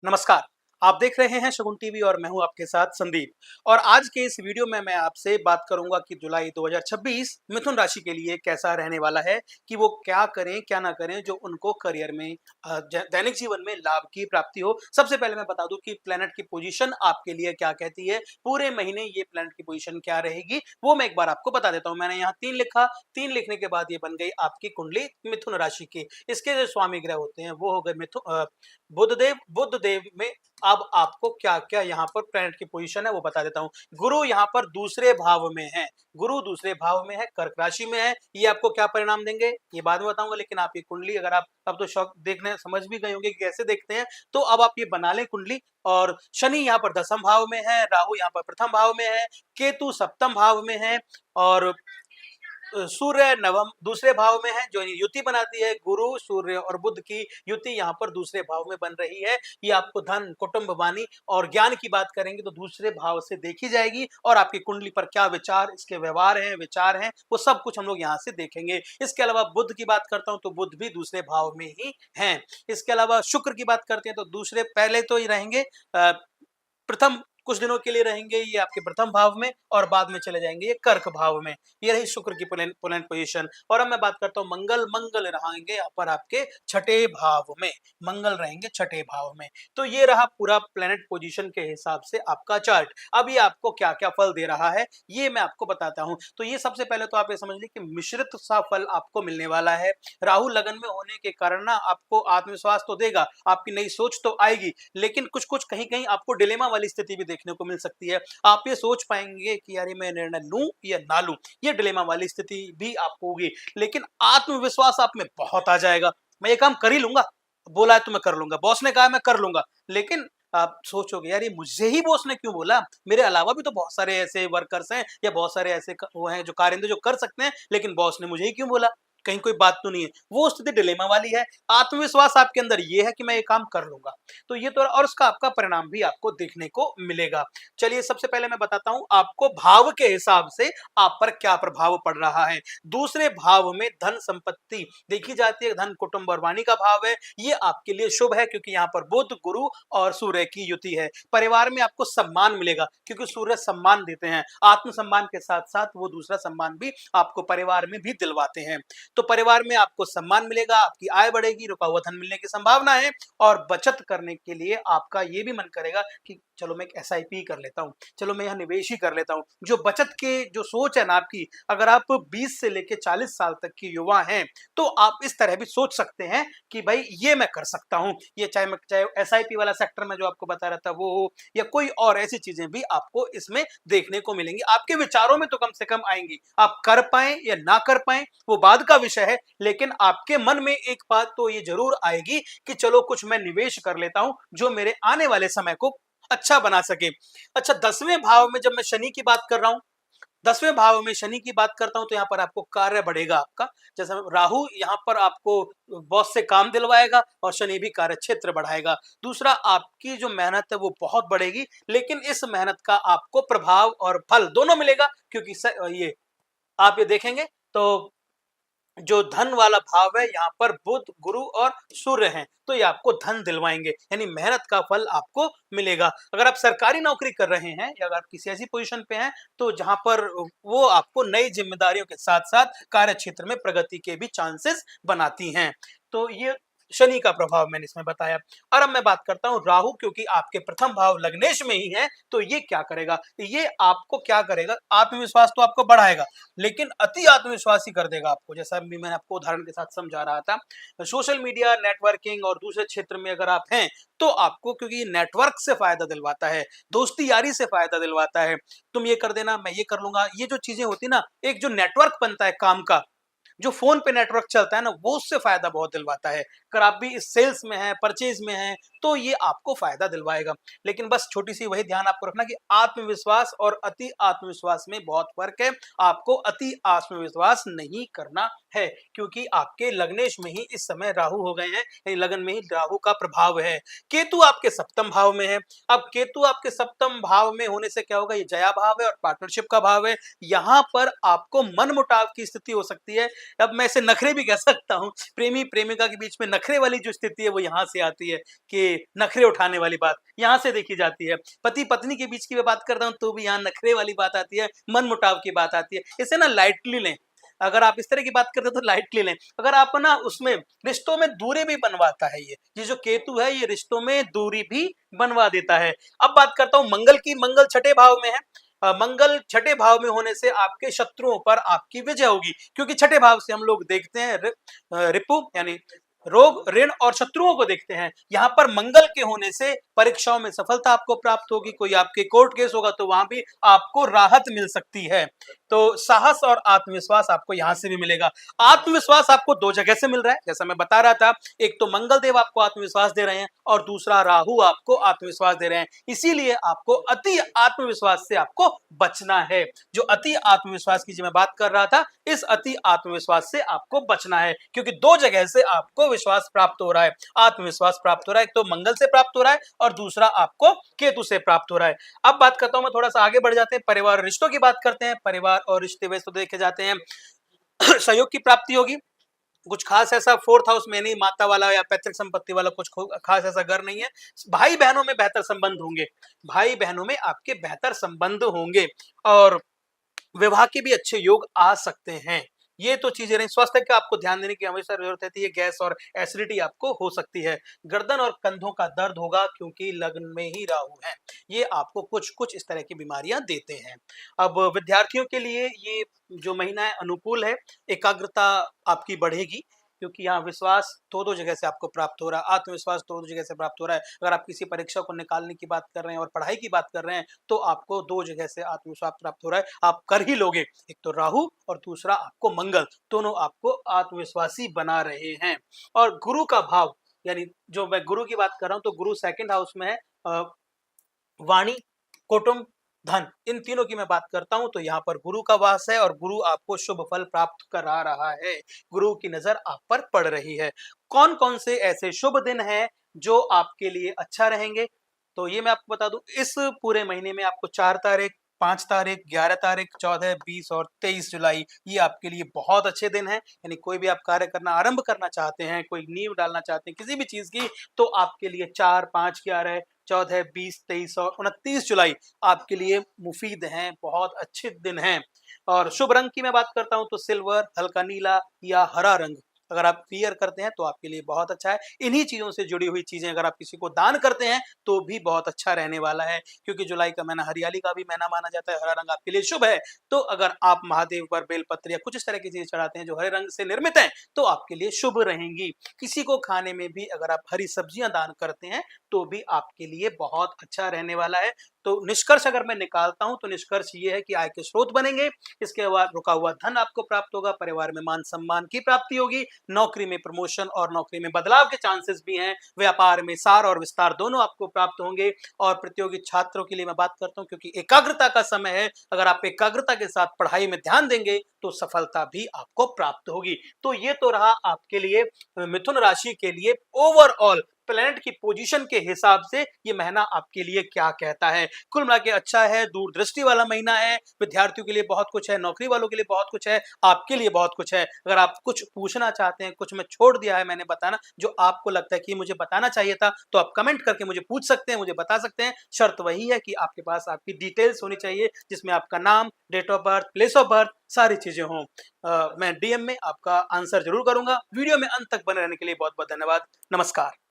नमस्कार। आप देख रहे हैं शगुन टीवी और मैं हूं आपके साथ संदीप। और आज के इस वीडियो में मैं आपसे बात करूंगा कि जुलाई 2026 मिथुन राशि के लिए कैसा रहने वाला है, कि वो क्या करें क्या ना करें जो उनको करियर में दैनिक जीवन में लाभ की प्राप्ति हो। सबसे पहले मैं बता दूं कि प्लेनेट की पोजीशन आपके लिए क्या कहती है, पूरे महीने ये प्लेनेट की पोजीशन क्या रहेगी वो मैं एक बार आपको बता देता हूँ। मैंने यहाँ 3 लिखा, 3 लिखने के बाद ये बन गई आपकी कुंडली मिथुन राशि की। इसके जो स्वामी ग्रह होते हैं वो हो गए मिथुन बुध देव में। अब आपको क्या क्या यहाँ पर प्लैनेट की पोजीशन है वो बता देता हूँ। गुरु यहाँ पर दूसरे भाव में है, गुरु दूसरे भाव में है, कर्क राशि में है। ये आपको क्या परिणाम देंगे ये बाद में बताऊंगा, लेकिन आप ये कुंडली अगर आप अब तो शौक देखने समझ भी गए होंगे कि कैसे देखते हैं, तो अब आप ये बना लें कुंडली। और शनि यहाँ पर दसम भाव में है, राहु यहाँ पर प्रथम भाव में है, केतु सप्तम भाव में है, और सूर्य नवम दूसरे भाव में है। जो युति बनाती है गुरु सूर्य और बुध की युति यहाँ पर दूसरे भाव में बन रही है। ये आपको धन कुटुंब वाणी और ज्ञान की बात करेंगे तो दूसरे भाव से देखी जाएगी, और आपकी कुंडली पर क्या विचार इसके व्यवहार हैं विचार हैं वो सब कुछ हम लोग यहाँ से देखेंगे। इसके अलावा बुध की बात करता हूँ तो बुध भी दूसरे भाव में ही है। इसके अलावा शुक्र की बात करते हैं तो दूसरे पहले तो ही रहेंगे, प्रथम कुछ दिनों के लिए रहेंगे ये आपके प्रथम भाव में, और बाद में चले जाएंगे ये कर्क भाव में। ये रही शुक्र की पोलैंड पोजीशन। और अब मैं बात करता हूँ मंगल। मंगल रहेंगे यहाँ पर आपके छठे भाव में, मंगल रहेंगे छठे भाव में। तो ये रहा पूरा प्लेनेट पोजीशन के हिसाब से आपका चार्ट। अब ये आपको क्या क्या फल दे रहा है ये मैं आपको बताता हूँ। तो ये सबसे पहले तो आप ये समझ लीजिए कि मिश्रित सा फल आपको मिलने वाला है। राहु लगन में होने के कारण ना आपको आत्मविश्वास तो देगा, आपकी नई सोच तो आएगी, लेकिन कुछ कुछ कहीं कहीं आपको डिलेमा वाली स्थिति भी देखने को मिल सकती है। आप ये सोच पाएंगे कि यार मैं निर्णय लूं या ना लूं, ये डिलेमा वाली स्थिति भी आपको होगी, लेकिन आत्मविश्वास आप में बहुत आ जाएगा। मैं ये काम कर ही लूंगा, बोला है तो मैं कर लूंगा, बॉस ने कहा है मैं कर लूंगा। लेकिन आप सोचोगे यार ये मुझे ही बॉस ने क्यों बोला, मेरे अलावा भी तो बहुत सारे ऐसे वर्कर्स हैं या बहुत सारे ऐसे वो हैं जो कारिंदे जो कर सकते हैं, लेकिन बॉस ने मुझे ही क्यों बोला, कहीं कोई बात तो नहीं है। वो स्थिति डिलेमा वाली है। आत्मविश्वास आपके अंदर ये है कि मैं ये काम कर लूंगा। तो ये तो, और उसका आपका परिणाम भी आपको देखने को मिलेगा। चलिए सबसे पहले मैं बताता हूं आपको भाव के हिसाब से आप पर क्या प्रभाव पड़ रहा है। दूसरे भाव में धन संपत्ति देखी जाती है, धन कुटुंब और वाणी का भाव है। ये आपके लिए शुभ है क्योंकि यहाँ पर बुध गुरु और सूर्य की युति है। परिवार में आपको सम्मान मिलेगा क्योंकि सूर्य सम्मान देते हैं, आत्म सम्मान के साथ साथ वो दूसरा सम्मान भी आपको परिवार में भी दिलवाते हैं। तो परिवार में आपको सम्मान मिलेगा, आपकी आय बढ़ेगी, रुका हुआ धन मिलने की संभावना है। और बचत करने के लिए आपका ये भी मन करेगा कि चलो मैं एक एसआईपी कर लेता हूँ, चलो मैं यहाँ निवेश ही कर लेता हूँ। जो बचत के जो सोच है ना आपकी, अगर आप 20 से लेके 40 साल तक की युवा हैं तो आप इस तरह भी सोच सकते हैं कि भाई ये मैं कर सकता हूँ। ये चाहे एसआईपी वाला सेक्टर में जो आपको बता रहा था वो हो, या कोई और ऐसी चीजें भी आपको इसमें देखने को मिलेंगी। आपके विचारों में तो कम से कम आएंगी, आप कर पाए या ना कर पाए वो बाद का विषय है, लेकिन आपके मन में एक बात तो ये जरूर आएगी कि चलो कुछ मैं निवेश कर लेता हूं जो मेरे आने वाले समय को अच्छा बना सके। अच्छा, 10वें भाव में जब मैं शनि की बात कर रहा हूं, 10वें भाव में शनि की बात करता हूं तो यहाँ पर आपको कार्य बढ़ेगा आपका। जैसे राहु यहाँ पर आपको बॉस से काम दिलवाएगा और शनि भी कार्य क्षेत्र बढ़ाएगा। दूसरा, आपकी जो मेहनत है वो बहुत बढ़ेगी, लेकिन इस मेहनत का आपको प्रभाव और फल दोनों मिलेगा क्योंकि ये आप ये देखेंगे तो जो धन वाला भाव है यहाँ पर बुध गुरु और सूर्य हैं, तो ये आपको धन दिलवाएंगे, यानी मेहनत का फल आपको मिलेगा। अगर आप सरकारी नौकरी कर रहे हैं या अगर आप किसी ऐसी पोजीशन पे हैं तो जहां पर वो आपको नई जिम्मेदारियों के साथ साथ कार्य क्षेत्र में प्रगति के भी चांसेस बनाती हैं। तो ये शनि का प्रभाव मैंने इसमें बताया। और अब मैं बात करता हूं राहु, क्योंकि आपके प्रथम भाव लग्नेश में ही है, तो ये क्या करेगा, ये आपको क्या करेगा, आत्मविश्वास तो आपको बढ़ाएगा लेकिन अति आत्मविश्वासी कर देगा आपको। जैसा भी मैंने आपको उदाहरण के साथ समझा रहा था, सोशल मीडिया नेटवर्किंग और दूसरे क्षेत्र में अगर आप हैं तो आपको, क्योंकि ये नेटवर्क से फायदा दिलवाता है, दोस्ती यारी से फायदा दिलवाता है। तुम ये कर देना, मैं ये कर लूंगा, ये जो चीजें होती ना, एक जो नेटवर्क बनता है काम का, जो फोन पे नेटवर्क चलता है ना, वो उससे फायदा बहुत दिलवाता है। अगर आप भी इस सेल्स में हैं, परचेज में हैं, तो ये आपको फायदा दिलवाएगा। लेकिन बस छोटी सी वही ध्यान आपको रखना कि आत्मविश्वास और अति आत्मविश्वास में बहुत फर्क है। आपको अति आत्मविश्वास नहीं करना है क्योंकि आपके लग्नेश में ही इस समय राहु हो गए हैं, यानी लगन में ही राहु का प्रभाव है। केतु आपके सप्तम भाव में है। अब केतु आपके सप्तम भाव में होने से क्या होगा, ये जया भाव है और पार्टनरशिप का भाव है। यहां पर आपको मन मुटाव की स्थिति हो सकती है, अब मैं इसे नखरे भी कह सकता हूँ। प्रेमी प्रेमिका के बीच में नखरे वाली जो स्थिति है वो यहाँ से आती है कि नखरे उठाने वाली बात यहाँ से देखी जाती है। पति पत्नी के बीच की मैं बात करता हूँ तो भी यहाँ नखरे वाली बात आती है, मनमुटाव की बात आती है। इसे ना लाइटली लें। अगर आप इस तरह की बात करते हो तो लाइटली लें। अगर आप ना उसमें रिश्तों में दूरी भी बनवाता है ये जो केतु है ये रिश्तों में दूरी भी बनवा देता है। अब बात करता हूँ मंगल की। मंगल छठे भाव में है। मंगल छठे भाव में होने से आपके शत्रुओं पर आपकी विजय होगी, क्योंकि छठे भाव से हम लोग देखते हैं रिपु यानी रोग, ऋण और शत्रुओं को देखते हैं। यहाँ पर मंगल के होने से परीक्षाओं में सफलता आपको प्राप्त होगी। कोई आपके कोर्ट केस होगा तो वहां भी आपको राहत मिल सकती है। तो साहस और आत्मविश्वास आपको यहां से भी मिलेगा। आत्मविश्वास आपको दो जगह से मिल रहा है, जैसा मैं बता रहा था। एक तो मंगल देव आपको आत्मविश्वास दे रहे हैं और दूसरा राहु आपको आत्मविश्वास दे रहे हैं। इसीलिए आपको अति आत्मविश्वास से आपको बचना है। जो अति आत्मविश्वास की जो मैं बात कर रहा था, इस अति आत्मविश्वास से आपको बचना है, क्योंकि दो जगह से आपको विश्वास प्राप्त हो रहा है, आत्मविश्वास प्राप्त हो रहा है। एक तो मंगल से प्राप्त हो रहा है और दूसरा आपको केतु से प्राप्त हो रहा है। अब बात करता हूं मैं, थोड़ा सा आगे बढ़ जाते हैं, परिवार और रिश्तों की बात करते हैं। परिवार और रिश्ते वैसे तो देखे जाते हैं सहयोग की प्राप्ति होगी। कुछ खास ऐसा फोर्थ हाउस में नहीं, माता वाला या पैतृक संपत्ति वाला कुछ खास ऐसा घर नहीं है। भाई बहनों में बेहतर संबंध होंगे। भाई बहनों में आपके बेहतर संबंध होंगे और विवाह के भी अच्छे योग आ सकते हैं। ये तो चीजें रही। स्वास्थ्य का आपको ध्यान देने की हमेशा जरूरत रहती है। गैस और एसिडिटी आपको हो सकती है। गर्दन और कंधों का दर्द होगा क्योंकि लग्न में ही राहु है। ये आपको कुछ कुछ इस तरह की बीमारियां देते हैं। अब विद्यार्थियों के लिए ये जो महीना है अनुकूल है। एकाग्रता आपकी बढ़ेगी क्योंकि यहाँ विश्वास दो दो जगह से आपको प्राप्त हो रहा है, आत्मविश्वास दो दो जगह से प्राप्त हो रहा है। अगर आप किसी परीक्षा को निकालने की बात कर रहे हैं और पढ़ाई की बात कर रहे हैं तो आपको दो जगह से आत्मविश्वास प्राप्त हो रहा है। आप कर ही लोगे। एक तो राहु और दूसरा आपको मंगल, दोनों आपको आत्मविश्वासी बना रहे हैं। और गुरु का भाव, यानी जो मैं गुरु की बात कर रहा हूँ, तो गुरु सेकंड हाउस में है। वाणी, कुटुंब, धन, इन तीनों की मैं बात करता हूं तो यहाँ पर गुरु का वास है और गुरु आपको शुभ फल प्राप्त करा रहा है। गुरु की नजर आप पर पड़ रही है। कौन कौन से ऐसे शुभ दिन हैं जो आपके लिए अच्छा रहेंगे, तो ये मैं आपको बता दूं। इस पूरे महीने में आपको 4 तारीख, 5 तारीख, 11 तारीख, 14, 20 और 23 जुलाई ये आपके लिए बहुत अच्छे दिन हैं। यानी कोई भी आप कार्य करना आरंभ करना चाहते हैं, कोई नींव डालना चाहते हैं किसी भी चीज की, तो आपके लिए 4, 5, 11, 14, 20, 23 और 29 जुलाई आपके लिए मुफीद हैं, बहुत अच्छे दिन हैं। और शुभ रंग की मैं बात करता हूं तो सिल्वर, हल्का नीला या हरा रंग अगर आप वियर करते हैं तो आपके लिए बहुत अच्छा है। इन्हीं चीजों से जुड़ी हुई चीजें अगर आप किसी को दान करते हैं तो भी बहुत अच्छा रहने वाला है, क्योंकि जुलाई का महीना हरियाली का भी महीना माना जाता है। हरा रंग आपके लिए शुभ है। तो अगर आप महादेव पर बेलपत्र या कुछ इस तरह की चीजें चढ़ाते हैं जो हरे रंग से निर्मित हैं तो आपके लिए शुभ रहेंगी। किसी को खाने में भी अगर आप हरी सब्जियां दान करते हैं तो भी आपके लिए बहुत अच्छा रहने वाला है। तो निष्कर्ष अगर मैं निकालता हूं तो निष्कर्ष ये है कि आय के स्रोत बनेंगे। इसके बाद रुका हुआ धन आपको प्राप्त होगा। परिवार में मान सम्मान की प्राप्ति होगी। नौकरी में प्रमोशन और नौकरी में बदलाव के चांसेस भी हैं। व्यापार में सार और विस्तार दोनों आपको प्राप्त होंगे। और प्रतियोगी छात्रों के लिए मैं बात करता हूं क्योंकि एकाग्रता का समय है। अगर आप एकाग्रता के साथ पढ़ाई में ध्यान देंगे तो सफलता भी आपको प्राप्त होगी। तो ये तो रहा आपके लिए मिथुन राशि के लिए ओवरऑल प्लैनेट की पोजीशन के हिसाब से ये महीना आपके लिए क्या कहता है। कुल मिला के अच्छा है, दूरदृष्टि वाला महीना है। विद्यार्थियों के लिए बहुत कुछ है, नौकरी वालों के लिए बहुत कुछ है, आपके लिए बहुत कुछ है। अगर आप कुछ पूछना चाहते हैं, कुछ मैं छोड़ दिया है मैंने बताना जो आपको लगता है कि मुझे बताना चाहिए था, तो आप कमेंट करके मुझे पूछ सकते हैं, मुझे बता सकते हैं। शर्त वही है कि आपके पास आपकी डिटेल्स होनी चाहिए जिसमें आपका नाम, date of birth, place of birth सारी चीजें हों। मैं डीएम में आपका आंसर जरूर करूंगा। वीडियो में अंत तक बने रहने के लिए बहुत बहुत धन्यवाद। नमस्कार।